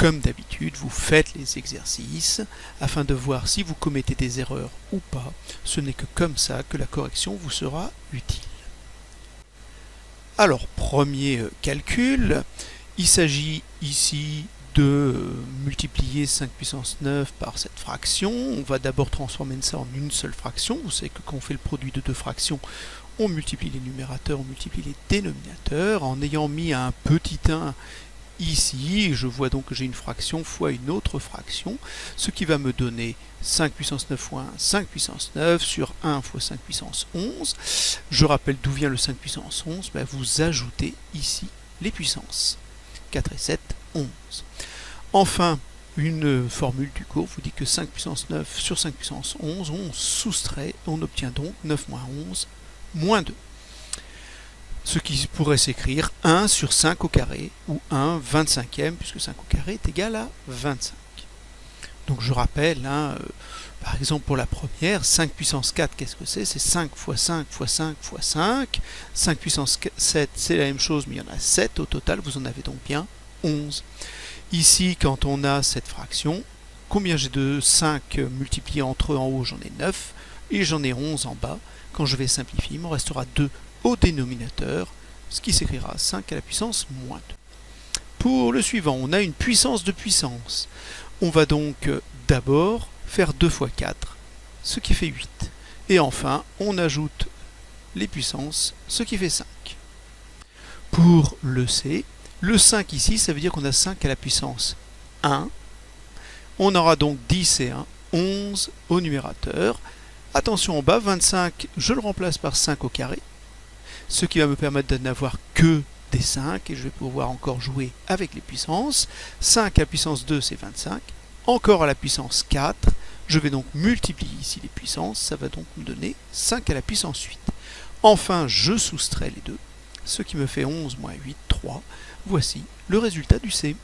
Comme d'habitude, vous faites les exercices afin de voir si vous commettez des erreurs ou pas. Ce n'est que comme ça que la correction vous sera utile. Alors, premier calcul, il s'agit ici de multiplier 5 puissance 9 par cette fraction. On va d'abord transformer ça en une seule fraction. Vous savez que quand on fait le produit de deux fractions, on multiplie les numérateurs, on multiplie les dénominateurs. En ayant mis un petit 1 ici, je vois donc que j'ai une fraction fois une autre fraction, ce qui va me donner 5 puissance 9 fois 1, 5 puissance 9 sur 1 fois 5 puissance 11. Je rappelle d'où vient le 5 puissance 11, vous ajoutez ici les puissances. 4 et 7, 11. Enfin, une formule du cours vous dit que 5 puissance 9 sur 5 puissance 11, on soustrait, on obtient donc 9 moins 11, moins 2. Ce qui pourrait s'écrire 1 sur 5 au carré, ou 1 25e, puisque 5 au carré est égal à 25. Donc je rappelle, par exemple pour la première, 5 puissance 4, qu'est-ce que c'est? C'est 5 fois 5 fois 5 fois 5. 5 puissance 7, c'est la même chose, mais il y en a 7 au total, vous en avez donc bien 11. Ici, quand on a cette fraction, combien j'ai de 5 multipliés entre eux en haut? J'en ai 9, et j'en ai 11 en bas. Quand je vais simplifier, il m'en restera 2 au dénominateur, ce qui s'écrira 5 à la puissance moins 2. Pour le suivant, on a une puissance de puissance. On va donc d'abord faire 2 fois 4, ce qui fait 8. Et enfin, on ajoute les puissances, ce qui fait 5. Pour le C, le 5 ici, ça veut dire qu'on a 5 à la puissance 1. On aura donc 10 et 1, 11 au numérateur. Attention en bas, 25, je le remplace par 5 au carré, ce qui va me permettre de n'avoir que des 5, et je vais pouvoir encore jouer avec les puissances. 5 à la puissance 2, c'est 25. Encore à la puissance 4, je vais donc multiplier ici les puissances, ça va donc me donner 5 à la puissance 8. Enfin, je soustrais les deux, ce qui me fait 11 moins 8, 3. Voici le résultat du C.